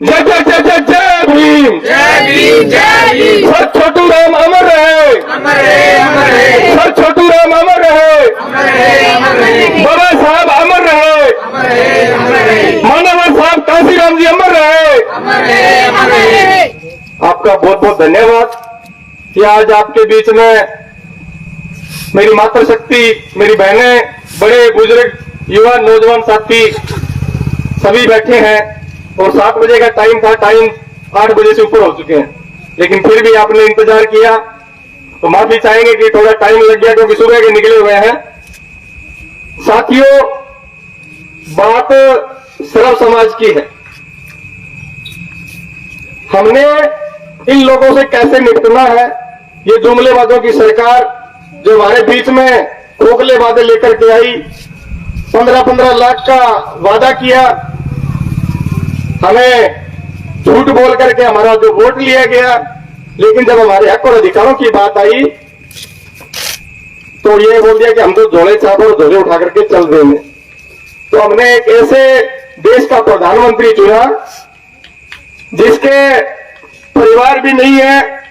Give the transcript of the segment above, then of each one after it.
जय जय जय जय जय भीम, जय भीम, जय भीम। सर छोटू राम अमर रहे, अमर रहे, अमर रहे, सर छोटू राम अमर रहे, अमर रहे, अमर रहे, बाबा साहब अमर रहे, अमर रहे, अमर रहे, मानव साहब काशीराम जी अमर रहे। अमर रहे, अमर रहे। आपका बहुत बहुत धन्यवाद कि आज आपके बीच में मेरी मातृशक्ति, मेरी बहनें, बड़े बुजुर्ग, युवा, नौजवान साथी सभी बैठे हैं। और 7 बजे का टाइम था, टाइम 8 बजे से ऊपर हो चुके हैं, लेकिन फिर भी आपने इंतजार किया तो माफी चाहेंगे कि थोड़ा टाइम लग गया क्योंकि सुबह के निकले हुए हैं। साथियों, बात सर्व समाज की है। हमने इन लोगों से कैसे निपटना है, ये जुमलेबाजों की सरकार जो हमारे बीच में खोखले वादे लेकर के आई, 15-15 लाख का वादा किया, हमें झूठ बोल करके हमारा जो वोट लिया गया, लेकिन जब हमारे हक और अधिकारों की बात आई तो ये बोल दिया कि हम तो झोले छाप और झोले उठा करके चल देंगे। तो हमने एक ऐसे देश का प्रधानमंत्री चुना जिसके परिवार भी नहीं है,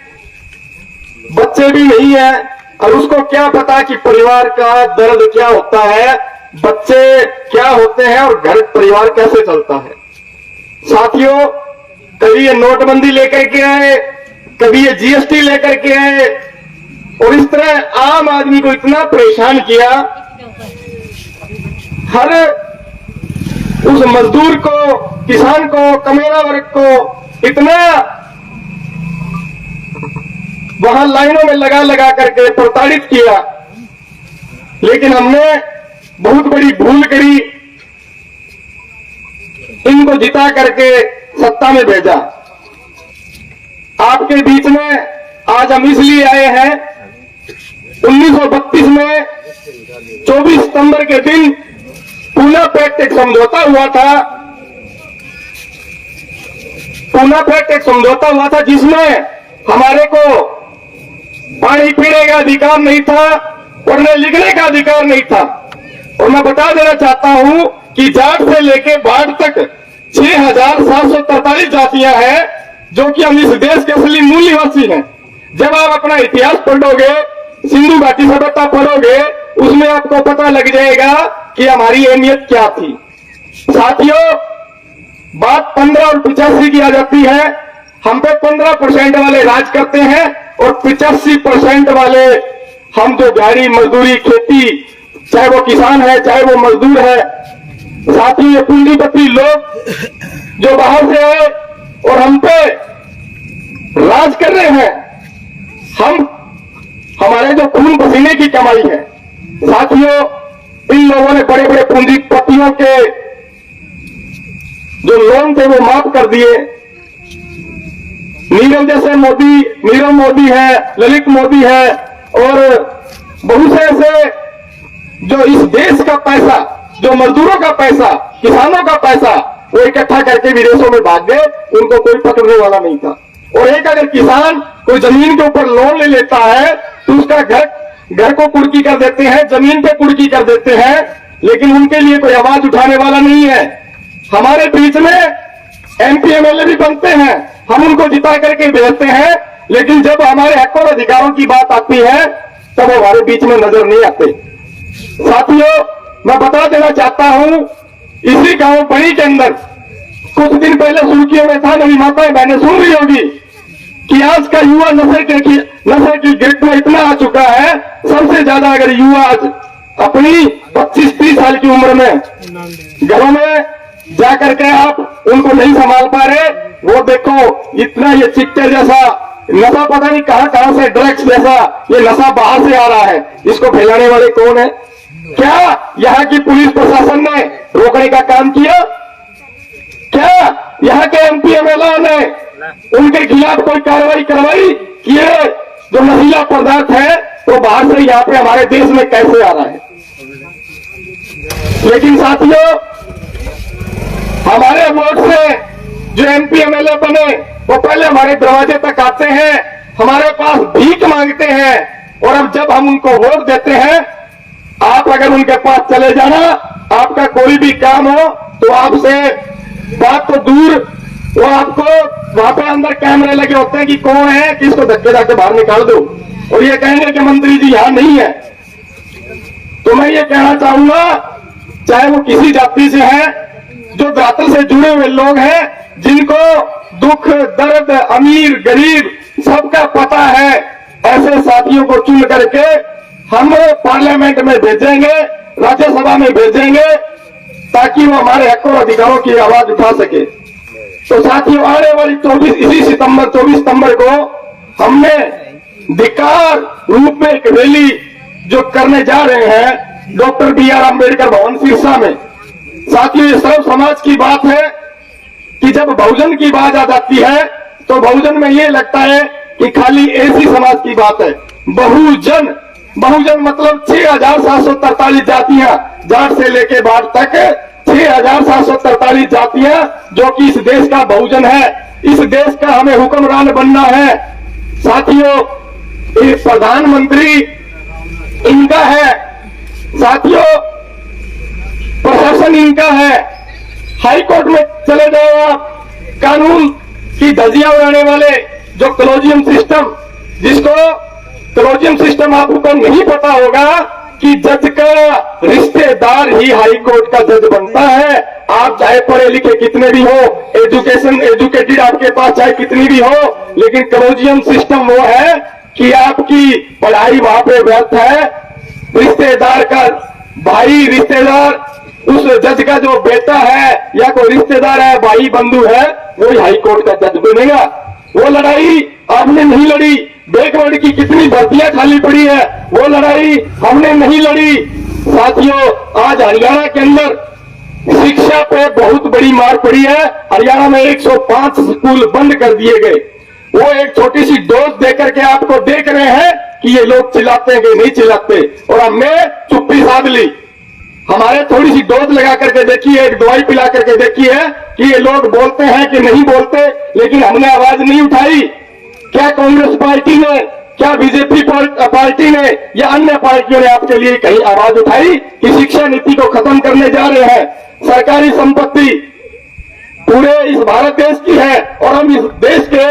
बच्चे भी नहीं है, और उसको क्या पता कि परिवार का दर्द क्या होता है, बच्चे क्या होते हैं और घर परिवार कैसे चलता है। साथियों, कभी ये नोटबंदी लेकर के आए, कभी ये जीएसटी लेकर के आए, और इस तरह आम आदमी को इतना परेशान किया। हर उस मजदूर को, किसान को, कमेरा वर्ग को इतना वहां लाइनों में लगा लगा करके प्रताड़ित किया, लेकिन हमने बहुत बड़ी भूल करी, इनको जिता करके सत्ता में भेजा। आपके बीच में आज हम इसलिए आए हैं, 1932 में 24 सितंबर के दिन पूना पैक्ट एक समझौता हुआ था। पूना पैक्ट एक समझौता हुआ था जिसमें हमारे को पानी पीने का अधिकार नहीं था, पढ़ने लिखने का अधिकार नहीं था। और मैं बता देना चाहता हूं कि जाट से लेके बाढ़ तक 6,743 जातियां हैं जो कि हम इस देश के असली मूल निवासी हैं। जब आप अपना इतिहास पढ़ोगे, सिंधु घाटी सभ्यता पढ़ोगे, उसमें आपको पता लग जाएगा कि हमारी अहमियत क्या थी। साथियों, बात 15 और 85 की आ जाती है। हम पे 15% वाले राज करते हैं और 85% वाले हम जो दिहाड़ी मजदूरी, खेती, चाहे वो किसान है चाहे वो मजदूर है, साथियों ये पूंजीपति लोग जो बाहर से आए और हम पे राज कर रहे हैं, हमारे जो खून पसीने की कमाई है। साथियों, इन लोगों ने बड़े बड़े पूंजीपतियों के जो लोन थे वो माफ कर दिए। नीरव जैसे मोदी, नीरव मोदी है, ललित मोदी है, और बहुत से ऐसे जो इस देश का पैसा, जो मजदूरों का पैसा, किसानों का पैसा, वो इकट्ठा करके विदेशों में भाग गए, उनको कोई पकड़ने वाला नहीं था। और एक अगर किसान कोई जमीन के ऊपर लोन ले लेता है तो उसका घर को कुर्की कर देते हैं, जमीन पे कुर्की कर देते हैं, लेकिन उनके लिए कोई आवाज उठाने वाला नहीं है। हमारे बीच में एमपी एमएलए भी बनते हैं, हम उनको जिता करके भेजते हैं, लेकिन जब हमारे हक और अधिकारों की बात आती है तब हमारे बीच में नजर नहीं आते। साथियों, मैं बता देना चाहता हूं, इसी गांव बड़ी के अंदर कुछ दिन पहले सुर्खियों में था, मेरी माताएं बहनें सुन रही होगी कि आज का युवा नशे की गिरफ्त में इतना आ चुका है। सबसे ज्यादा अगर युवा आज अपनी 25-30 साल की उम्र में घरों में जाकर के आप उनको नहीं संभाल पा रहे, वो देखो इतना ये चिट्टे जैसा नशा, पता नहीं कहां कहां से ड्रग्स जैसा ये नशा बाहर से आ रहा है। इसको फैलाने वाले कौन है? क्या यहाँ की पुलिस प्रशासन ने रोकने का काम किया? क्या यहाँ के एमपी एमएलए ने उनके खिलाफ कोई कार्रवाई करवाई कि ये जो नशीला पदार्थ है वो बाहर से यहाँ पे हमारे देश में कैसे आ रहा है? लेकिन साथियों, हमारे वोट से जो एमपी एमएलए बने वो पहले हमारे दरवाजे तक आते हैं, हमारे पास भीख मांगते हैं, और अब जब हम उनको वोट देते हैं, आप अगर उनके पास चले जाना, आपका कोई भी काम हो तो आपसे बात तो दूर, वो आपको वहां पे अंदर कैमरे लगे होते हैं कि कौन है, किसको धक्के धक्के बाहर निकाल दो, और ये कहेंगे कि मंत्री जी यहां नहीं है। तो मैं ये कहना चाहूंगा, चाहे वो किसी जाति से है, जो धरातल से जुड़े हुए लोग हैं, जिनको दुख दर्द अमीर गरीब सबका पता है, ऐसे साथियों को चुन करके हम पार्लियामेंट में भेजेंगे, राज्यसभा में भेजेंगे, ताकि वो हमारे हक और अधिकारों की आवाज उठा सके। तो साथियों, आने वाली 24 सितंबर को हमने धिक्कार रूप में एक रैली जो करने जा रहे हैं डॉक्टर BR अम्बेडकर भवन सिरसा में। साथियों, ये सर्व समाज की बात है कि जब बहुजन की बात आ जाती है तो बहुजन में ये लगता है कि खाली ऐसी समाज की बात है। बहुजन मतलब 6,743 जातियां, जाट से लेके बाट तक 6,743 जातियां, जो कि इस देश का बहुजन है। इस देश का हमें हुक्मरान बनना है। साथियों, ये प्रधानमंत्री इनका है, साथियों प्रशासन इनका है। हाई कोर्ट में चले जाओ आप, कानून की धज्जियां उड़ाने वाले जो कॉलेजियम सिस्टम, जिसको कॉलेजियम सिस्टम आपको नहीं पता होगा कि जज का रिश्तेदार ही हाई कोर्ट का जज बनता है। आप चाहे पढ़े लिखे कितने भी हो, एजुकेटेड आपके पास चाहे कितनी भी हो, लेकिन कॉलेजियम सिस्टम वो है कि आपकी पढ़ाई वहां पे व्यर्थ है। रिश्तेदार का भाई, रिश्तेदार उस जज का जो बेटा है या कोई रिश्तेदार है, भाई बंधु है, वो हाई कोर्ट का जज बनेगा। वो लड़ाई आपने नहीं लड़ी। बैकवर्ड की कितनी भर्तियां खाली पड़ी है, वो लड़ाई हमने नहीं लड़ी। साथियों, आज हरियाणा के अंदर शिक्षा पे बहुत बड़ी मार पड़ी है। हरियाणा में 105 स्कूल बंद कर दिए गए। वो एक छोटी सी डोज देकर के आपको देख रहे हैं कि ये लोग चिल्लाते हैं कि नहीं चिल्लाते, और हमने चुप्पी साध ली। हमारे थोड़ी सी डोज लगा करके देखी है, एक दवाई पिला करके देखी है कि ये लोग बोलते हैं कि नहीं बोलते, लेकिन हमने आवाज नहीं उठाई। क्या कांग्रेस पार्टी ने, क्या बीजेपी पार्टी ने या अन्य पार्टियों ने आपके लिए कहीं आवाज उठाई कि शिक्षा नीति को खत्म करने जा रहे हैं? सरकारी संपत्ति पूरे इस भारत देश की है और हम इस देश के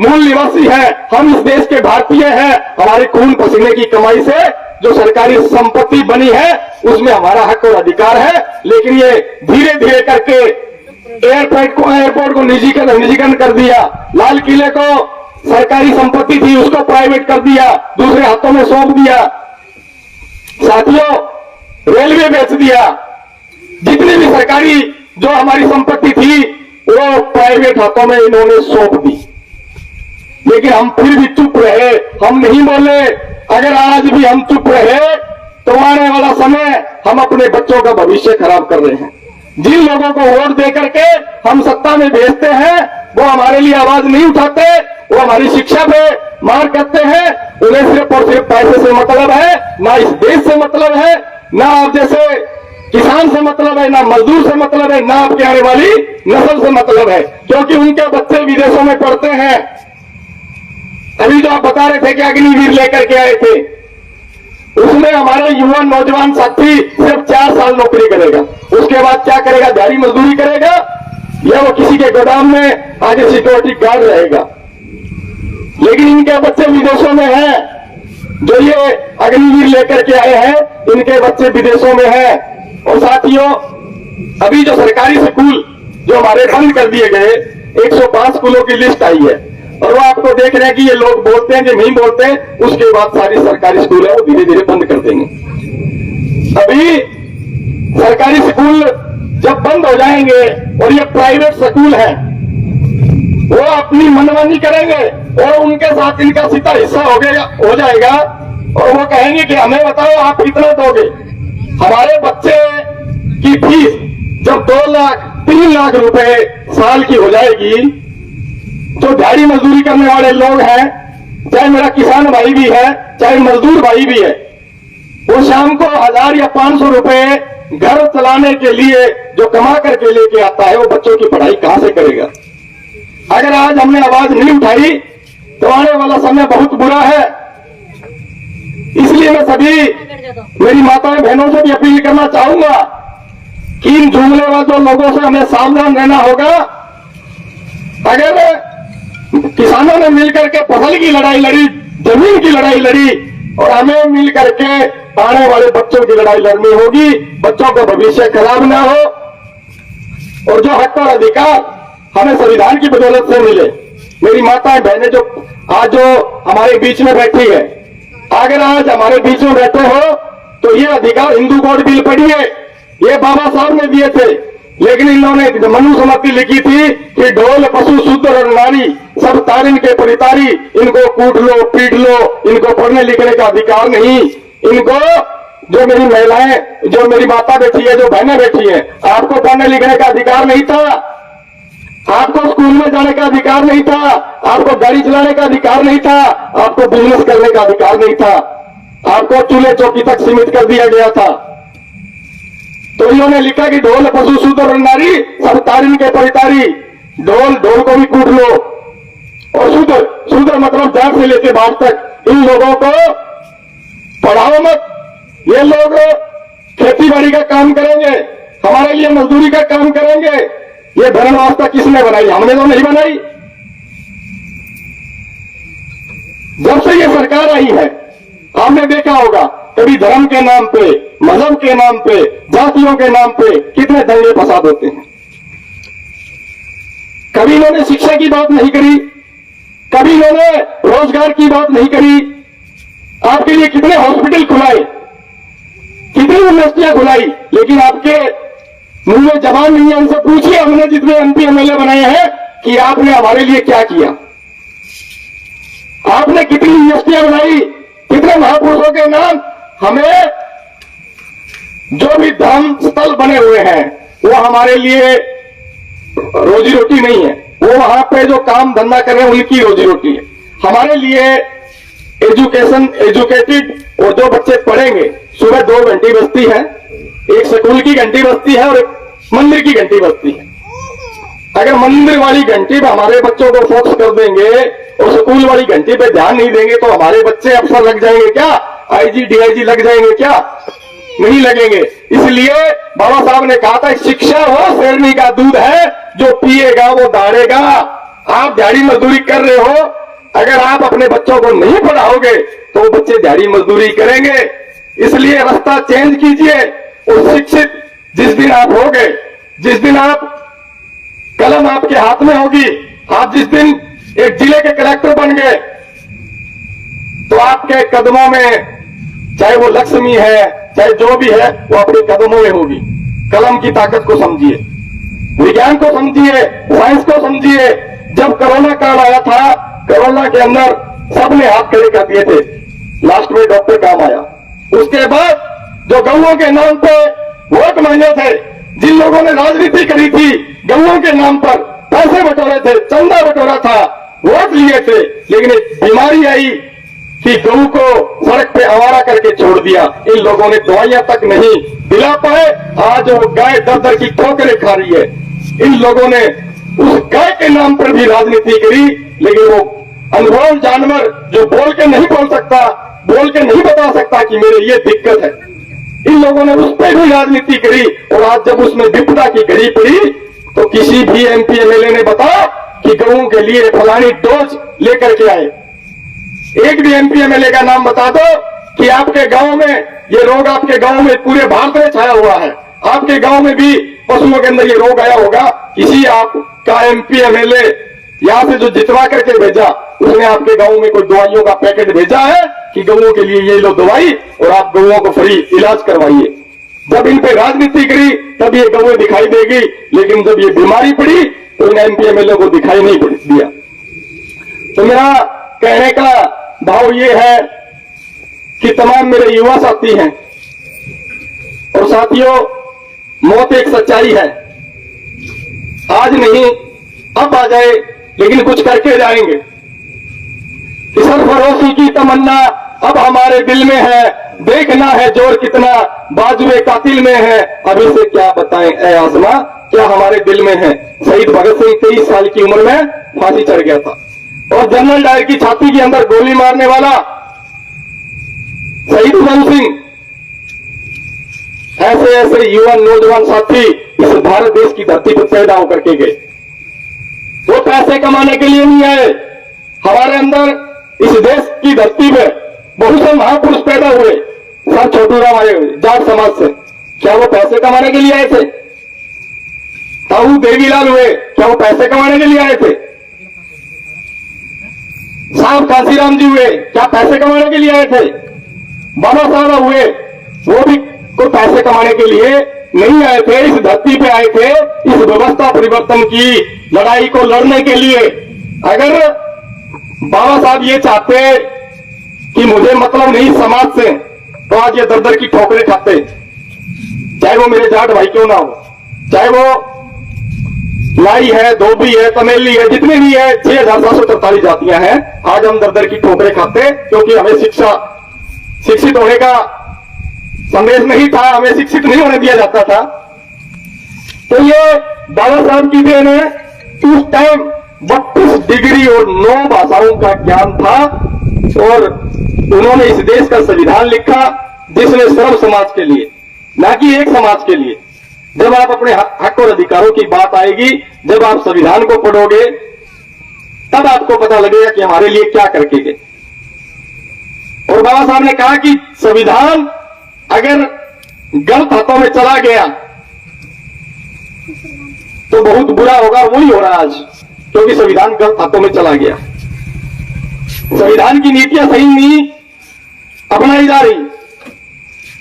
मूल निवासी हैं, हम इस देश के भारतीय हैं। हमारे खून पसीने की कमाई से जो सरकारी संपत्ति बनी है उसमें हमारा हक और अधिकार है। लेकिन ये धीरे धीरे करके एयरपोर्ट को निजीकरण कर दिया, लाल किले को सरकारी संपत्ति थी उसको प्राइवेट कर दिया, दूसरे हाथों में सौंप दिया। साथियों, रेलवे बेच दिया, जितनी भी सरकारी जो हमारी संपत्ति थी वो प्राइवेट हाथों में इन्होंने सौंप दी। लेकिन हम फिर भी चुप रहे, हम नहीं बोले। अगर आज भी हम चुप रहे तो आने वाला समय हम अपने बच्चों का भविष्य खराब कर रहे हैं। जिन लोगों को वोट दे करके हम सत्ता में भेजते हैं वो हमारे लिए आवाज नहीं उठाते, वो हमारी शिक्षा पे मार करते हैं। उन्हें सिर्फ और सिर्फ पैसे से मतलब है, ना इस देश से मतलब है, ना आप जैसे किसान से मतलब है, ना मजदूर से मतलब है, ना आपके आने वाली नस्ल से मतलब है, क्योंकि उनके बच्चे विदेशों में पढ़ते हैं। अभी जो आप बता रहे थे कि अग्निवीर लेकर के आए थे, उसमें हमारे युवा नौजवान साथी सिर्फ 4 साल नौकरी करेगा, उसके बाद क्या करेगा? दिहाड़ी मजदूरी करेगा या वो किसी के गोदाम में आगे सिक्योरिटी गार्ड रहेगा। लेकिन इनके बच्चे विदेशों में हैं, जो ये अग्निवीर लेकर के आए हैं इनके बच्चे विदेशों में हैं। और साथियों, अभी जो सरकारी स्कूल जो हमारे बंद कर दिए गए, 105 स्कूलों की लिस्ट आई है और वो आपको देख रहे हैं कि ये लोग बोलते हैं कि नहीं बोलते, उसके बाद सारी सरकारी स्कूल है वो धीरे धीरे बंद कर देंगे। अभी सरकारी स्कूल जब बंद हो जाएंगे और ये प्राइवेट स्कूल है वो अपनी मनमानी करेंगे और उनके साथ इनका सीधा हिस्सा हो जाएगा और वो कहेंगे कि हमें बताओ आप कितना दोगे। हमारे बच्चे की फीस जब 2 लाख 3 लाख रुपए साल की हो जाएगी, जो दिहाड़ी मजदूरी करने वाले लोग हैं, चाहे मेरा किसान भाई भी है चाहे मजदूर भाई भी है, वो शाम को 1000 या 500 रुपए घर चलाने के लिए जो कमा करके लेके आता है वो बच्चों की पढ़ाई कहां से करेगा? अगर आज हमने आवाज नहीं उठाई तो आने वाला समय बहुत बुरा है। इसलिए मैं सभी मेरी माताएं बहनों से भी अपील करना चाहूंगा कि इन जुमलेबाजों लोगों से हमें सावधान रहना होगा। अगर किसानों ने मिलकर के फसल की लड़ाई लड़ी, जमीन की लड़ाई लड़ी, और हमें मिलकर के आने वाले बच्चों की लड़ाई लड़नी होगी, बच्चों का भविष्य खराब ना हो, और जो हक और अधिकार हमें संविधान की बदौलत से मिले। मेरी माताएं बहनें जो आज हमारे बीच में बैठी है, अगर आज हमारे बीच में बैठे हो तो ये अधिकार हिंदू कोड बिल पढ़िए, ये बाबा साहब ने दिए थे, लेकिन इन्होंने मनुस्मृति लिखी थी कि ढोल पशु शूद्र और नारी सब तारिन के परितारी, इनको कूट लो पीट लो, इनको पढ़ने लिखने का अधिकार नहीं। इनको, जो मेरी महिलाएं, जो मेरी माता बैठी है, जो बहनें बैठी है, आपको पढ़ने लिखने का अधिकार नहीं था, आपको स्कूल में जाने का अधिकार नहीं था, आपको गाड़ी चलाने का अधिकार नहीं था, आपको बिजनेस करने का अधिकार नहीं था, आपको चूल्हे चौकी तक सीमित कर दिया गया था। तो इन्होंने लिखा कि ढोल पशु शूद्र और नारी सब तारिन के परितारी, ढोल को भी कूट लो, और शूद्र मतलब जाट से लेके बाढ़ तक इन लोगों को पढ़ाओ मत। ये लोग खेती बाड़ी का काम करेंगे, हमारे लिए मजदूरी का काम करेंगे। ये धर्म व्यवस्था किसने बनाई? हमने तो नहीं बनाई। जब से ये सरकार आई है, आपने देखा होगा कभी धर्म के नाम पे, मजहब के नाम पे, जातियों के नाम पे कितने दंगे फसाद होते हैं। कभी इन्होंने शिक्षा की बात नहीं करी, कभी इन्होंने रोजगार की बात नहीं करी। आपके लिए कितने हॉस्पिटल खुलाए, कितनी यूनिवर्सिटियां खुलाई, लेकिन आपके मुंह में जबान नहीं है। उनसे पूछिए, हमने जितने एमपी एमएलए बनाए हैं कि आपने हमारे लिए क्या किया, आपने कितनी यूनिवर्सिटियां बनाई, कितने महापुरुषों के नाम। हमें जो भी धर्म स्थल बने हुए हैं वो हमारे लिए रोजी रोटी नहीं है, वो वहां पे जो काम धंधा कर रहे हैं उनकी रोजी रोटी है। हमारे लिए एजुकेटेड, और जो बच्चे पढ़ेंगे, सुबह 2 घंटी बजती है, एक स्कूल की घंटी बजती है और एक मंदिर की घंटी बजती है। अगर मंदिर वाली घंटी पे हमारे बच्चों को फोकस कर देंगे और स्कूल वाली घंटी पे ध्यान नहीं देंगे तो हमारे बच्चे अफसर लग जाएंगे क्या? आईजी डीआईजी लग जाएंगे क्या? नहीं लगेंगे। इसलिए बाबा साहब ने कहा था, शिक्षा वो शेरनी का दूध है, जो पिएगा वो दौड़ेगा। आप दिहाड़ी मजदूरी कर रहे हो, अगर आप अपने बच्चों को नहीं पढ़ाओगे तो वो बच्चे दिहाड़ी मजदूरी करेंगे। इसलिए रास्ता चेंज कीजिए, और शिक्षित जिस दिन आप होगे, जिस दिन आप कलम आपके हाथ में होगी, आप जिस दिन एक जिले के कलेक्टर बन गए, तो आपके कदमों में चाहे वो लक्ष्मी है, चाहे जो भी है, वो आपके कदमों में होगी। कलम की ताकत को समझिए, विज्ञान को समझिए, साइंस को समझिए। जब कोरोना काल आया था, कोरोना के अंदर सबने हाथ खड़े कर दिए थे, लास्ट में डॉक्टर काम आया। उसके बाद जो गऊओं के नाम पे वोट मांगे थे, जिन लोगों ने राजनीति करी थी, गऊओं के नाम पर पैसे बटोरे थे, चंदा बटोरा था, वोट लिए थे, लेकिन एक बीमारी आई कि गऊ को सड़क पे आवारा करके छोड़ दिया। इन लोगों ने दवाइयां तक नहीं दिला पाए, आज वो गाय दर की ठोकरें खा रही है। इन लोगों ने उस गाय के नाम पर भी राजनीति करी, लेकिन वो अनमोल जानवर जो बोल के नहीं बोल सकता, बोल के नहीं बता सकता कि मेरे ये दिक्कत है, इन लोगों ने उस पर भी राजनीति करी। और आज जब उसमें विपदा की घड़ी पड़ी तो किसी भी एमपी एमएलए ने बताया कि गऊओं के लिए फलानी डोज लेकर के आए। एक भी एमपी एमएलए का नाम बता दो कि आपके गांव में ये रोग, आपके गांव में पूरे भारत में छाया हुआ है, आपके गांव में भी पशुओं के अंदर ये रोग आया होगा। किसी आपका एमपी एमएलए यहां से जो जितवा करके भेजा, उसने आपके गांव में कोई दवाइयों का पैकेट भेजा है कि गऊओं के लिए ये लो दवाई और आप गऊओं को फ्री इलाज करवाइए। जब इन पे राजनीति करी तब ये गऊएं दिखाई देगी, लेकिन जब ये बीमारी पड़ी तो इन एमपी एमएलए को दिखाई नहीं दिया। तो मेरा कहने का भाव ये है कि तमाम मेरे युवा साथी हैं, और साथियों, मौत एक सच्चाई है, आज नहीं अब आ जाए, लेकिन कुछ करके जाएंगे। सरफरोशी की तमन्ना अब हमारे दिल में है, देखना है जोर कितना बाजुए कातिल में है, अभी से क्या बताएं ऐ आसमां क्या हमारे दिल में है। शहीद भगत सिंह 23 साल की उम्र में फांसी चढ़ गया था, और जनरल डायर की छाती के अंदर गोली मारने वाला शहीद उधम सिंह, ऐसे ऐसे युवा नौजवान साथी इस भारत देश की धरती पर पैदा होकर के गए। वो पैसे कमाने के लिए नहीं आए। हमारे अंदर इस देश की धरती पे बहुत से महापुरुष पैदा हुए, सर छोटूराम आए हुए जाट समाज से, क्या वो पैसे कमाने के लिए आए थे? ताऊ देवीलाल हुए, क्या वो पैसे कमाने के लिए आए थे? साहब कांसीराम जी हुए, क्या पैसे कमाने के लिए आए थे? बाबा साहब हुए, वो भी कोई पैसे कमाने के लिए नहीं आए थे, इस धरती पे आए थे इस व्यवस्था परिवर्तन की लड़ाई को लड़ने के लिए। अगर बाबा साहब ये चाहते कि मुझे मतलब नहीं समाज से, तो आज ये दर दर की ठोकरें खाते, चाहे वो मेरे जाट भाई क्यों ना हो, चाहे वो लाई है, धोबी है, तमेली है, जितने भी है 6,743 जातियां हैं, आज हम दर दर की ठोकरें खाते क्योंकि हमें शिक्षित होने का संदेश नहीं था, हमें शिक्षित नहीं होने दिया जाता था। तो ये बाबा साहब की देन है। उस टाइम 32 डिग्री और 9 भाषाओं का ज्ञान था और उन्होंने इस देश का संविधान लिखा जिसने सर्व समाज के लिए, ना कि एक समाज के लिए। जब आप अपने हक और अधिकारों की बात आएगी, जब आप संविधान को पढ़ोगे, तब आपको पता लगेगा कि हमारे लिए क्या करके गए। और बाबा साहब ने कहा कि संविधान अगर गलत हाथों में चला गया तो बहुत बुरा होगा। वही हो रहा आज, क्योंकि संविधान गलत हाथों में चला गया। संविधान की नीतियां सही नहीं अपनाई जा रही,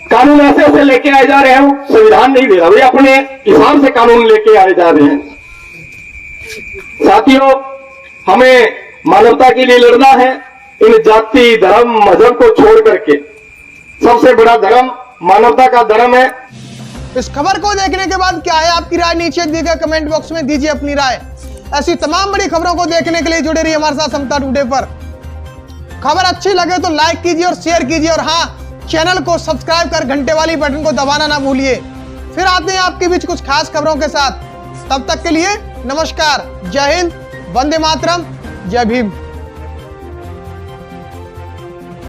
कानून ऐसे ऐसे लेके आए जा रहे हैं, संविधान नहीं दे रहा, वे अपने हिसाब से कानून लेके आए जा रहे हैं। साथियों, हमें मानवता के लिए लड़ना है। इन जाति धर्म मजहब को छोड़ करके सबसे बड़ा धर्म मानवता का धर्म है। इस खबर को देखने के बाद क्या है आपकी राय, नीचे दिए गए कमेंट बॉक्स में दीजिए अपनी राय। ऐसी तमाम बड़ी खबरों को देखने के लिए जुड़े रहिए हमारे साथ समता टुडे पर। खबर अच्छी लगे तो लाइक कीजिए और शेयर कीजिए, और हाँ, चैनल को सब्सक्राइब कर घंटे वाली बटन को दबाना ना भूलिए। फिर आते हैं आपके बीच कुछ खास खबरों के साथ। तब तक के लिए नमस्कार, जय हिंद, वंदे मातरम, जय भीम।